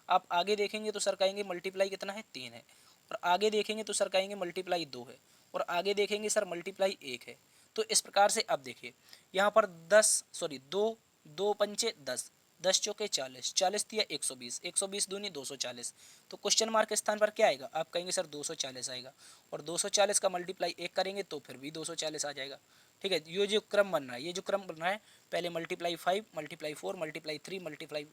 आप आगे देखेंगे तो सर कहेंगे मल्टीप्लाई कितना है, 3 है। और आगे देखेंगे तो सर कहेंगे मल्टीप्लाई 2 है। और आगे देखेंगे सर मल्टीप्लाई 1 है। तो इस प्रकार से अब देखिए यहाँ पर 10, सॉरी 2, 2 पंचे 10, 10 चौके 40, 40 दिया 120, 120 दूनी 240। तो क्वेश्चन मार्क के स्थान पर क्या आएगा, आप कहेंगे सर 240 आएगा। और 240 का मल्टीप्लाई 1 करेंगे तो फिर भी 240 आ जाएगा, ठीक है। ये जो क्रम बन रहा है, ये जो क्रम बन रहा है, पहले multiply 5, multiply 4, multiply 3, multiply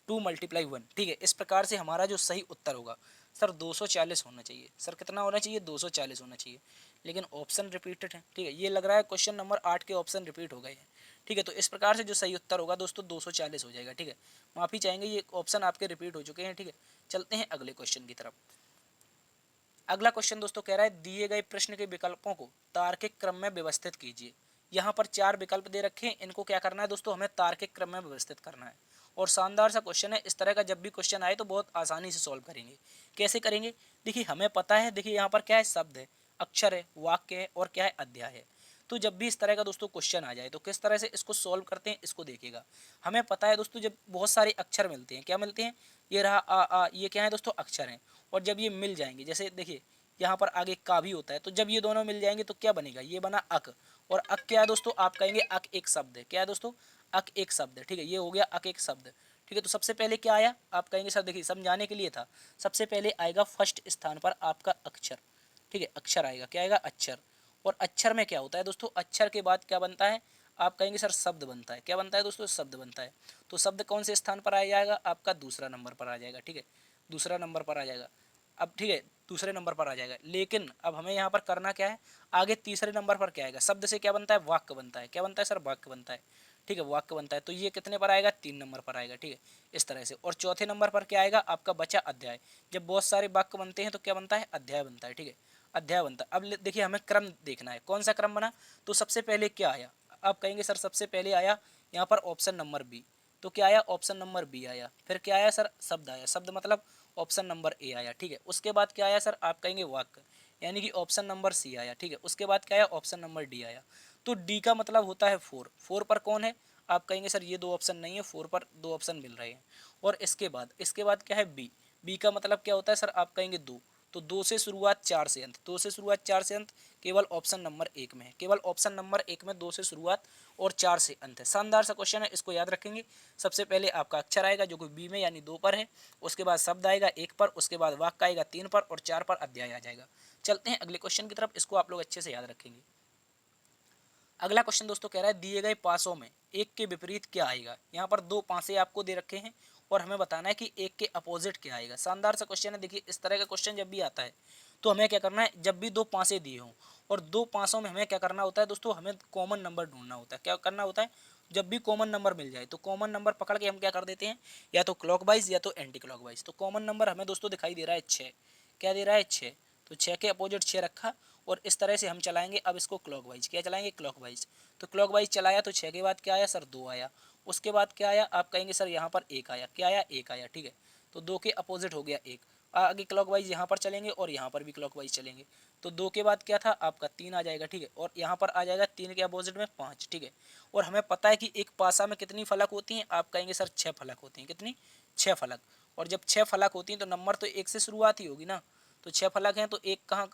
2, multiply 1, ठीक है। इस प्रकार से हमारा जो सही उत्तर होगा सर 240 होना चाहिए। सर कितना होना चाहिए? 240 होना चाहिए, लेकिन ऑप्शन रिपीटेड है। ठीक है, ये लग रहा है क्वेश्चन नंबर 8 के ऑप्शन रिपीट हो गए हैं। ठीक है, तो इस प्रकार से जो सही उत्तर होगा दोस्तों 240 हो जाएगा। ठीक है, माफ़ी चाहेंगे, ये ऑप्शन आपके रिपीट हो चुके हैं। ठीक है, चलते हैं अगले क्वेश्चन की तरफ। अगला क्वेश्चन दोस्तों कह रहा है दिए गए प्रश्न के विकल्पों को तार्किक क्रम में व्यवस्थित कीजिए। यहाँ पर 4 विकल्प दे रखे हैं, इनको क्या करना है दोस्तों? हमें तार्किक क्रम में व्यवस्थित करना है। और शानदार सा क्वेश्चन है, इस तरह का जब भी क्वेश्चन आए तो बहुत आसानी से सॉल्व करेंगे। कैसे करेंगे? देखिए हमें पता है, देखिए यहाँ पर क्या है? शब्द है, अक्षर है, वाक्य है और क्या है? अध्याय है। तो जब भी इस तरह का दोस्तों क्वेश्चन आ जाए तो किस तरह से इसको सॉल्व करते हैं, इसको देखिएगा। हमें पता है दोस्तों, जब बहुत सारे अक्षर मिलते हैं, क्या मिलते हैं? ये रहा आ, ये क्या है दोस्तों? अक्षर हैं। और जब ये मिल जाएंगे, जैसे देखिए यहाँ पर आगे का भी होता है, तो जब ये दोनों मिल जाएंगे तो क्या बनेगा? ये बना अक। और अक क्या है दोस्तों? आप कहेंगे अक एक शब्द है। क्या है दोस्तों? अक एक शब्द है। ठीक है, ये हो गया अक एक शब्द। ठीक है, तो सबसे पहले क्या आया? आप कहेंगे सर देखिए समझाने के लिए था, सबसे पहले आएगा फर्स्ट स्थान पर आपका अक्षर। ठीक है, अक्षर आएगा। क्या आएगा? अक्षर। और अक्षर में क्या होता है दोस्तों? अक्षर के बाद क्या बनता है? आप कहेंगे सर शब्द बनता है। क्या बनता है दोस्तों? शब्द बनता है। तो शब्द कौन से स्थान पर आ जाएगा? आपका दूसरा नंबर पर आ जाएगा। ठीक है, दूसरा नंबर पर आ जाएगा। अब ठीक है, दूसरे नंबर पर आ जाएगा। लेकिन अब हमें यहाँ पर करना क्या है? आगे तीसरे नंबर पर क्या आएगा? शब्द से क्या बनता है? वाक्य बनता है। क्या बनता है सर? वाक्य बनता है। ठीक है, वाक्य बनता है। तो ये कितने पर आएगा? 3 नंबर पर आएगा। ठीक है, इस तरह से। और चौथे नंबर पर क्या आएगा? आपका बचा अध्याय। जब बहुत सारे वाक्य बनते हैं तो क्या बनता है? अध्याय बनता है। ठीक है, अध्याय बनता है। अब देखिए हमें क्रम देखना है, कौन सा क्रम बना? तो सबसे पहले क्या आया? आप कहेंगे सर सबसे पहले आया यहाँ पर ऑप्शन नंबर बी। तो क्या आया? ऑप्शन नंबर बी आया। फिर क्या आया सर? शब्द आया। शब्द मतलब ऑप्शन नंबर ए आया। ठीक है, उसके बाद क्या आया सर? आप कहेंगे वाक्य, यानी कि ऑप्शन नंबर सी आया। ठीक है, उसके बाद क्या आया? ऑप्शन नंबर डी आया। तो डी का मतलब होता है 4। 4 पर कौन है? आप कहेंगे सर ये 2 ऑप्शन नहीं है, 4 पर 2 ऑप्शन मिल रहे हैं। और इसके बाद क्या है? बी। बी का मतलब क्या होता है सर? आप कहेंगे 2। तो 2 से शुरुआत 4 से अंत, 2 से शुरुआत 4 से अंत केवल ऑप्शन नंबर 1 में है। केवल ऑप्शन नंबर 1 में 2 से शुरुआत और 4 से अंत है। शानदार सा क्वेश्चन है, इसको याद रखेंगे। सबसे पहले आपका अक्षर आएगा जो कि बी में यानी 2 पर है। उसके बाद शब्द आएगा 1 पर, उसके बाद वाक्य आएगा 3 पर और 4 पर अध्याय आ जाएगा। चलते हैं अगले क्वेश्चन की तरफ, इसको आप लोग अच्छे से याद रखेंगे। अगला क्वेश्चन दोस्तों कह रहा है दिए गए पासों में एक के विपरीत क्या आएगा। यहाँ पर 2 पासे आपको दे रखे हैं और हमें बताना है कि एक के अपोजिट क्या आएगा। शानदार सा क्वेश्चन है। देखिए इस तरह का क्वेश्चन जब भी आता है तो हमें क्या करना है? जब भी 2 पासे दिए हों और 2 पासों में हमें क्या करना होता है दोस्तों? हमें कॉमन नंबर ढूंढना होता है। क्या करना होता है? जब भी कॉमन नंबर मिल जाए तो कॉमन नंबर पकड़ के हम क्या कर देते हैं? या तो क्लॉकवाइज या तो एंटी क्लॉकवाइज। तो कॉमन नंबर हमें दोस्तों दिखाई दे रहा है 6। क्या दे रहा है? 6। तो 6 के अपोजिट 6 रखा और इस तरह से हम चलाएंगे। अब इसको क्लॉकवाइज, क्या चलाएंगे? क्लॉकवाइज। तो क्लॉकवाइज चलाया तो 6 के बाद क्या आया सर? 2 आया। उसके बाद क्या आया? आप कहेंगे सर यहाँ पर 1 आया। क्या आया? 1 आया। ठीक है, तो 2 के अपोजिट हो गया 1। आगे क्लॉकवाइज यहाँ पर चलेंगे और यहाँ पर भी क्लॉकवाइज चलेंगे। तो 2 के बाद क्या था? आपका 3 आ जाएगा। ठीक है, और यहाँ पर आ जाएगा 3 के अपोजिट में 5। ठीक है, और हमें पता है कि एक पासा में कितनी फलक होती हैं? आप कहेंगे सर 6 फलक होती हैं। कितनी? 6 फलक। और जब 6 फलक होती हैं तो नंबर तो 1 से शुरुआत ही होगी ना। तो 6 फलक हैं तो एक कहाँ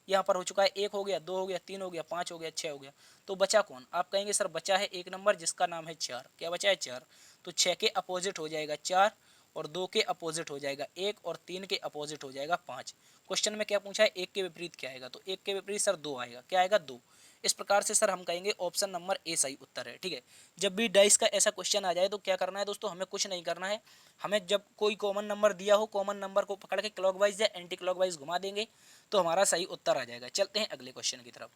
यहाँ पर हो चुका है? 1 हो गया, 2 हो गया, 3 हो गया, 5 हो गया, 6 हो गया। तो बचा कौन? आप कहेंगे सर बचा है एक नंबर जिसका नाम है 4। क्या बचा है? 4। तो 6 के अपोजिट हो जाएगा 4 और 2 के अपोजिट हो जाएगा 1 और 3 के अपोजिट हो जाएगा 5। क्वेश्चन में क्या पूछा है? 1 के विपरीत क्या आएगा? तो 1 के विपरीत सर 2 आएगा। क्या आएगा? 2। इस प्रकार से सर हम कहेंगे ऑप्शन नंबर ए सही उत्तर है। ठीक है, जब भी डाइस का ऐसा क्वेश्चन आ जाए तो क्या करना है दोस्तों? हमें कुछ नहीं करना है। हमें जब कोई कॉमन नंबर दिया हो, कॉमन नंबर को पकड़ के क्लॉकवाइज या एंटी क्लॉकवाइज घुमा देंगे तो हमारा सही उत्तर आ जाएगा। चलते हैं अगले क्वेश्चन की तरफ।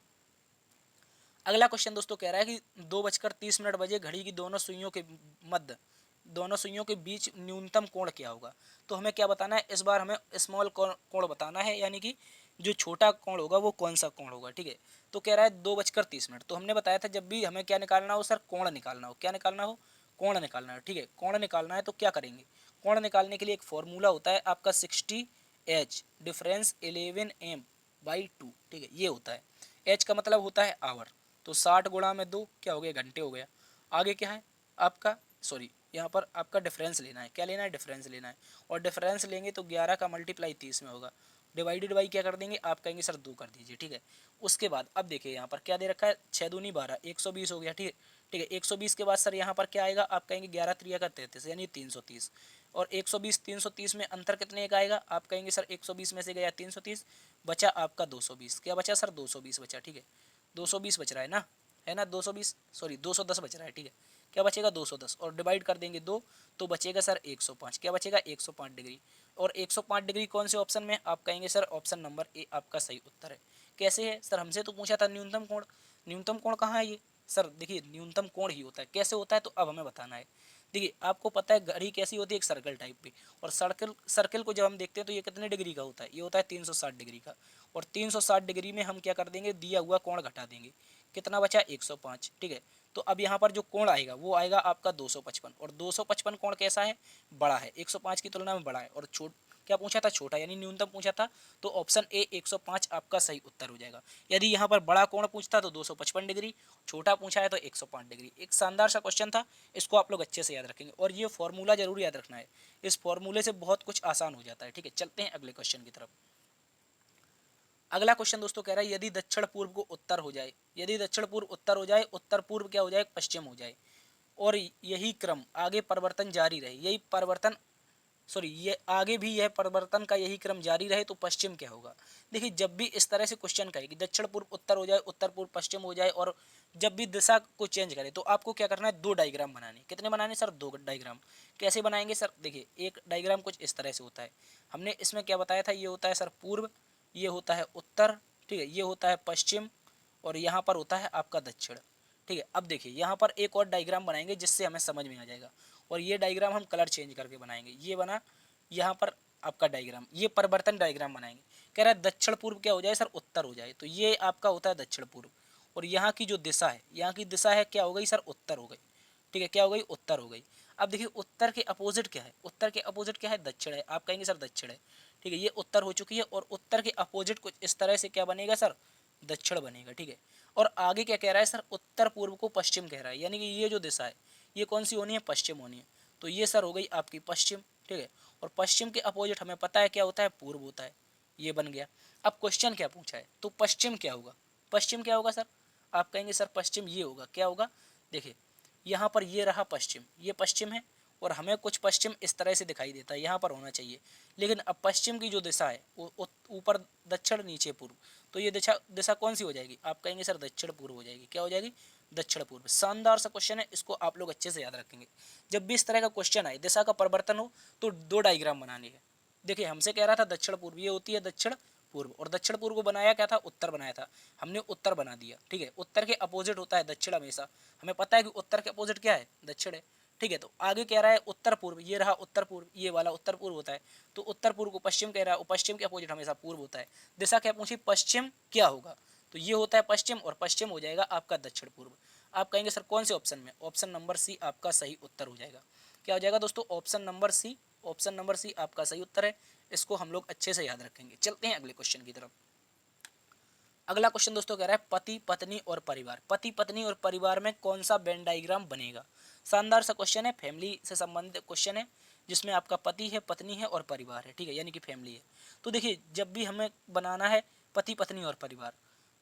अगला क्वेश्चन दोस्तों कह रहा है कि 2:30 बजे घड़ी की मध्य दोनों सुइयों के बीच न्यूनतम कोण क्या होगा। तो हमें क्या बताना है? इस बार हमें स्मॉल कोण बताना है, यानी कि जो छोटा कोण होगा वो कौन सा कोण होगा। ठीक है, तो कह रहा है 2:30। तो हमने बताया था जब भी हमें क्या निकालना हो सर? कोण निकालना हो। क्या निकालना हो? कोण निकालना है। ठीक है, कोण निकालना है तो क्या करेंगे? कोण निकालने के लिए एक फॉर्मूला होता है आपका 60H डिफरेंस 11m/2। ठीक है, ये होता है। एच का मतलब होता है आवर। तो 60 गुणा में 2 क्या हो गया? घंटे हो गया। आगे क्या है आपका? सॉरी, यहाँ पर आपका डिफरेंस लेना है। क्या लेना है? डिफरेंस लेना है। और डिफरेंस लेंगे तो 11 का मल्टीप्लाई 30 में होगा। डिवाइडेड बाई क्या कर देंगे? आप कहेंगे सर 2 कर दीजिए। ठीक है, उसके बाद अब देखिए यहाँ पर क्या दे रखा है? 6 दूनी 12, 120 हो गया। ठीक है, ठीक है, 120 के बाद सर यहाँ पर क्या आएगा? आप कहेंगे 11 त्रिया का 33 यानी 330। और 120 330 में अंतर कितने का आएगा? आप कहेंगे सर 120 में से गया 330, बचा आपका 220। क्या बचा सर? 220 बचा। ठीक है, 220 बच रहा है ना 220, सॉरी 210 बच रहा है। ठीक है, क्या बचेगा 210, और डिवाइड कर देंगे 2 तो बचेगा सर 105। क्या बचेगा 105 डिग्री। और 105 डिग्री कौन से ऑप्शन में, आप कहेंगे सर ऑप्शन नंबर ए आपका सही उत्तर है। कैसे है सर, हमसे तो पूछा था न्यूनतम कोण, न्यूनतम कोण कहाँ है ये सर, देखिए न्यूनतम कोण ही होता है। कैसे होता है तो अब हमें बताना है। देखिए आपको पता है घड़ी कैसी होती है, एक सर्कल टाइप पे, और सर्कल सर्कल को जब हम देखते हैं तो ये कितने डिग्री का होता है, ये होता है 360 डिग्री का। और 360 डिग्री में हम क्या कर देंगे, दिया हुआ कोण घटा देंगे, कितना बचा 105। ठीक है, तो अब यहाँ पर जो कोण आएगा वो आएगा आपका 255, और 255 कोण कैसा है, बड़ा है, 105 की तुलना में बड़ा है। और क्या पूछा था, छोटा, यानी न्यूनतम पूछा था, तो ऑप्शन ए 105 आपका सही उत्तर हो जाएगा। यदि यहाँ पर बड़ा कोण पूछता तो 255 डिग्री, छोटा पूछा है तो 105 डिग्री। एक शानदार सा क्वेश्चन था, इसको आप लोग अच्छे से याद रखेंगे, और ये फॉर्मूला जरूर याद रखना है, इस फॉर्मूले से बहुत कुछ आसान हो जाता है। ठीक है, चलते हैं अगले क्वेश्चन की तरफ। अगला क्वेश्चन दोस्तों कह रहा है यदि दक्षिण पूर्व को उत्तर हो जाए, यदि दक्षिण पूर्व उत्तर हो जाए, उत्तर पूर्व क्या हो जाए, पश्चिम हो जाए, और यही क्रम आगे परिवर्तन जारी रहे, यही परिवर्तन ये आगे भी यह परिवर्तन का यही क्रम जारी रहे तो पश्चिम क्या होगा। देखिए जब भी इस तरह से क्वेश्चन कहे कि दक्षिण पूर्व उत्तर हो जाए, उत्तर पूर्व पश्चिम हो जाए, और जब भी दिशा को चेंज करे तो आपको क्या करना है, दो डायग्राम बनाने। कितने बनाने सर, दो डायग्राम। कैसे बनाएंगे सर, देखिए एक डायग्राम कुछ इस तरह से होता है, हमने इसमें क्या बताया था, ये होता है सर पूर्व, ये होता है उत्तर, ठीक है, ये होता है पश्चिम, और यहाँ पर होता है आपका दक्षिण। ठीक है, अब देखिए यहाँ पर एक और डायग्राम बनाएंगे जिससे हमें समझ में आ जाएगा, और ये डायग्राम हम कलर चेंज करके बनाएंगे। ये बना यहाँ पर आपका डायग्राम, ये परिवर्तन डायग्राम बनाएंगे। कह रहा है दक्षिण पूर्व क्या हो जाए सर, उत्तर हो जाए, तो ये आपका होता है दक्षिण पूर्व, और यहाँ की जो दिशा है, यहाँ की दिशा है क्या हो गई सर, उत्तर हो गई। ठीक है, क्या हो गई, उत्तर हो गई। अब देखिए उत्तर के अपोजिट क्या है, उत्तर के अपोजिट क्या है, दक्षिण है, आप कहेंगे सर दक्षिण है। ठीक है, ये उत्तर हो चुकी है, और उत्तर के अपोजिट कुछ इस तरह से क्या बनेगा सर, दक्षिण बनेगा। ठीक है, और आगे क्या कह रहा है सर, उत्तर पूर्व को पश्चिम कह रहा है, यानी कि ये जो दिशा है ये कौन सी होनी है, पश्चिम होनी है, तो ये सर हो गई आपकी पश्चिम। ठीक है, और पश्चिम के अपोजिट हमें पता है क्या होता है, पूर्व होता है, ये बन गया। अब क्वेश्चन क्या पूछा है, तो पश्चिम क्या होगा, पश्चिम क्या होगा सर, आप कहेंगे सर पश्चिम ये होगा, क्या होगा, देखिए यहाँ पर ये रहा पश्चिम, ये पश्चिम है, और हमें कुछ पश्चिम इस तरह से दिखाई देता है, यहाँ पर होना चाहिए, लेकिन अब पश्चिम की जो दिशा है वो ऊपर दक्षिण नीचे पूर्व, तो ये दिशा दिशा कौन सी हो जाएगी, आप कहेंगे सर दक्षिण पूर्व हो जाएगी। क्या हो जाएगी, दक्षिण पूर्व। शानदार सा क्वेश्चन है, इसको आप लोग अच्छे से याद रखेंगे। जब भी इस तरह का क्वेश्चन आए, दिशा का परिवर्तन हो, तो दो डायग्राम बनाने हैं। देखिए हमसे कह रहा था दक्षिण पूर्व, ये होती है दक्षिण पूर्व, और दक्षिण पूर्व को बनाया क्या था, उत्तर बनाया था, हमने उत्तर बना दिया। ठीक है, उत्तर के अपोजिट होता है दक्षिण हमेशा, हमें पता है कि उत्तर के अपोजिट क्या है, दक्षिण है। ठीक है, तो आगे कह रहा है उत्तर पूर्व, ये रहा उत्तर पूर्व, ये वाला उत्तर पूर्व होता है, तो उत्तर पूर्व को पश्चिम कह रहा है, और पश्चिम के अपोजिट हमेशा पूर्व होता है। दिशा क्या पूछी, पश्चिम क्या होगा, तो ये होता है पश्चिम, और पश्चिम हो जाएगा आपका दक्षिण पूर्व। आप कहेंगे सर कौन से ऑप्शन में, ऑप्शन नंबर सी आपका सही उत्तर हो जाएगा। क्या हो जाएगा दोस्तों, option number C, option number C आपका सही उत्तर है। इसको हम लोग अच्छे से याद रखेंगे। चलते हैं अगले क्वेश्चन की तरफ। अगला क्वेश्चन दोस्तों कह रहा है पति पत्नी और परिवार, पति पत्नी और परिवार में कौन सा वेन डायग्राम बनेगा। शानदार सा क्वेश्चन है, फैमिली से संबंधित क्वेश्चन है, जिसमें आपका पति है, पत्नी है और परिवार है। ठीक है, यानी कि फैमिली है। तो देखिए जब भी हमें बनाना है पति पत्नी और परिवार,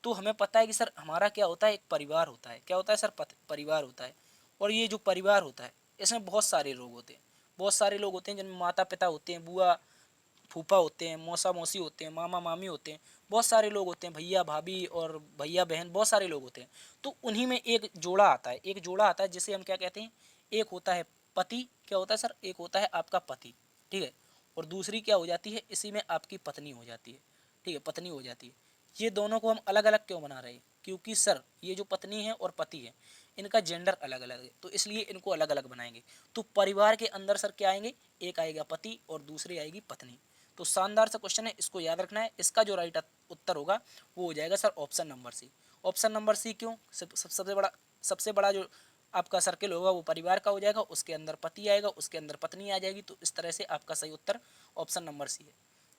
तो हमें पता है कि सर हमारा क्या होता है, एक परिवार होता है। क्या होता है सर, परिवार होता है। और ये जो परिवार होता है इसमें बहुत सारे लोग होते हैं, बहुत सारे लोग होते हैं, जिनमें माता पिता होते हैं, बुआ फूफा होते हैं, मौसा मौसी होते हैं, मामा मामी होते हैं, बहुत सारे लोग होते हैं, भैया भाभी और भैया बहन, बहुत सारे लोग होते हैं। तो उन्हीं में एक जोड़ा आता है, एक जोड़ा आता है जिसे हम क्या कहते हैं, एक होता है पति, क्या होता है सर, एक होता है आपका पति। ठीक है, और दूसरी क्या हो जाती है, इसी में आपकी पत्नी हो जाती है। ठीक है, पत्नी हो जाती है। ये दोनों को हम अलग अलग क्यों बना रहे हैं, क्योंकि सर ये जो पत्नी है और पति है इनका जेंडर अलग अलग है, तो इसलिए इनको अलग अलग बनाएंगे। तो परिवार के अंदर सर क्या आएंगे, एक आएगा पति और दूसरी आएगी पत्नी। तो शानदार सा क्वेश्चन है, इसको याद रखना है। इसका जो राइट उत्तर होगा वो हो जाएगा sir option number C. Option number C क्यों, सबसे बड़ा जो आपका सर्किल होगा वो परिवार का हो जाएगा, उसके अंदर पति आएगा, उसके अंदर पत्नी आ जाएगी, तो इस तरह से आपका सही उत्तर ऑप्शन नंबर सी है।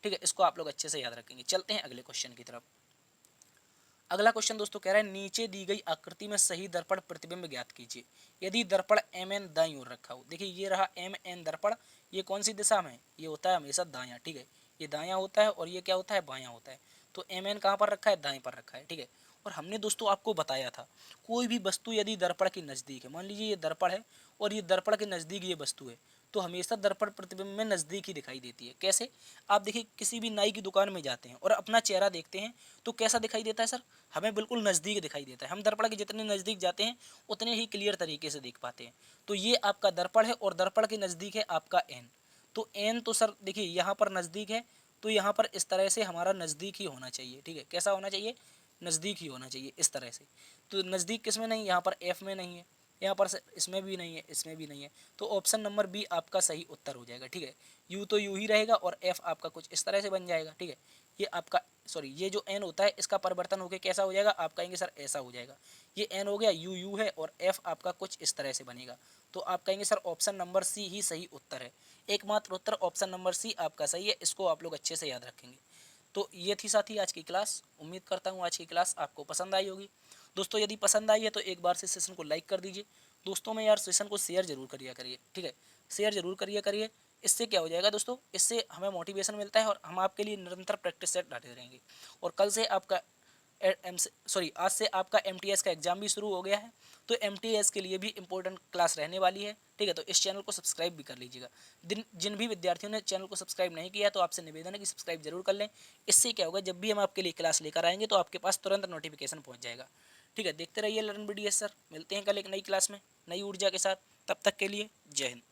ठीक है, इसको आप लोग अच्छे से याद रखेंगे। चलते हैं अगले क्वेश्चन की तरफ। अगला क्वेश्चन दोस्तों कह रहा है नीचे दी गई आकृति में सही दर्पण प्रतिबिंब ज्ञात कीजिए यदि दर्पण एम एन दाईं ओर रखा हो। देखिए ये रहा एम एन दर्पण, ये कौन सी दिशा में, ये होता है हमेशा दायां। ठीक है, ये दायां होता है, और ये क्या होता है, बायां होता है। तो एम एन कहाँ पर रखा है, दाएं पर रखा है। ठीक है, और हमने दोस्तों आपको बताया था कोई भी वस्तु यदि दर्पण के नज़दीक है, मान लीजिए ये दर्पण है और ये दर्पण के नज़दीक ये वस्तु है, तो हमेशा दर्पण प्रतिबिंब में नज़दीक ही दिखाई देती है। कैसे? आप देखिए किसी भी नाई की दुकान में जाते हैं और अपना चेहरा देखते हैं तो कैसा दिखाई देता है सर? हमें बिल्कुल नज़दीक दिखाई देता है। हम दर्पण के जितने नज़दीक जाते हैं उतने ही क्लियर तरीके से देख पाते हैं। तो ये आपका दर्पण है और दर्पण के नज़दीक है आपका एन। तो एन तो सर देखिए यहाँ पर नज़दीक है, तो यहाँ पर इस तरह से हमारा नज़दीक ही होना चाहिए। ठीक है, कैसा होना चाहिए? नज़दीक ही होना चाहिए इस तरह से। तो नज़दीक किस में नहीं? यहाँ पर एफ में नहीं है, यहाँ पर इसमें भी नहीं है, इसमें भी नहीं है। तो ऑप्शन नंबर बी आपका सही उत्तर हो जाएगा। ठीक है, यू तो यू ही रहेगा और एफ आपका कुछ इस तरह से बन जाएगा। ठीक है, ये आपका सॉरी ये जो एन होता है इसका परिवर्तन होकर कैसा हो जाएगा? आप कहेंगे सर ऐसा हो जाएगा। ये एन हो गया, यू यू है और एफ आपका कुछ इस तरह से बनेगा। तो आप कहेंगे सर ऑप्शन नंबर सी ही सही उत्तर है। एकमात्र उत्तर ऑप्शन नंबर सी आपका सही है। इसको आप लोग अच्छे से याद रखेंगे। तो ये थी साथी आज की क्लास। उम्मीद करता हूँ आज की क्लास आपको पसंद आई होगी। दोस्तों यदि पसंद आई है तो एक बार से सेशन को लाइक कर दीजिए। दोस्तों में यार सेशन को शेयर जरूर करिए करिए। ठीक है, शेयर जरूर करिए करिए। इससे क्या हो जाएगा दोस्तों? इससे हमें मोटिवेशन मिलता है और हम आपके लिए निरंतर प्रैक्टिस सेट लाते रहेंगे। और कल से आपका आज से आपका एमटीएस का एग्जाम भी शुरू हो गया है। तो एमटीएस के लिए भी इंपॉर्टेंट क्लास रहने वाली है। ठीक है, तो इस चैनल को सब्सक्राइब भी कर लीजिएगा। जिन भी विद्यार्थियों ने चैनल को सब्सक्राइब नहीं किया तो आपसे निवेदन है कि सब्सक्राइब जरूर कर लें। इससे क्या होगा, जब भी हम आपके लिए क्लास लेकर आएंगे तो आपके पास तुरंत नोटिफिकेशन पहुंच जाएगा। ठीक है, देखते रहिए लर्न बीडीएस सर। मिलते हैं कल एक नई क्लास में नई ऊर्जा के साथ। तब तक के लिए जय हिंद।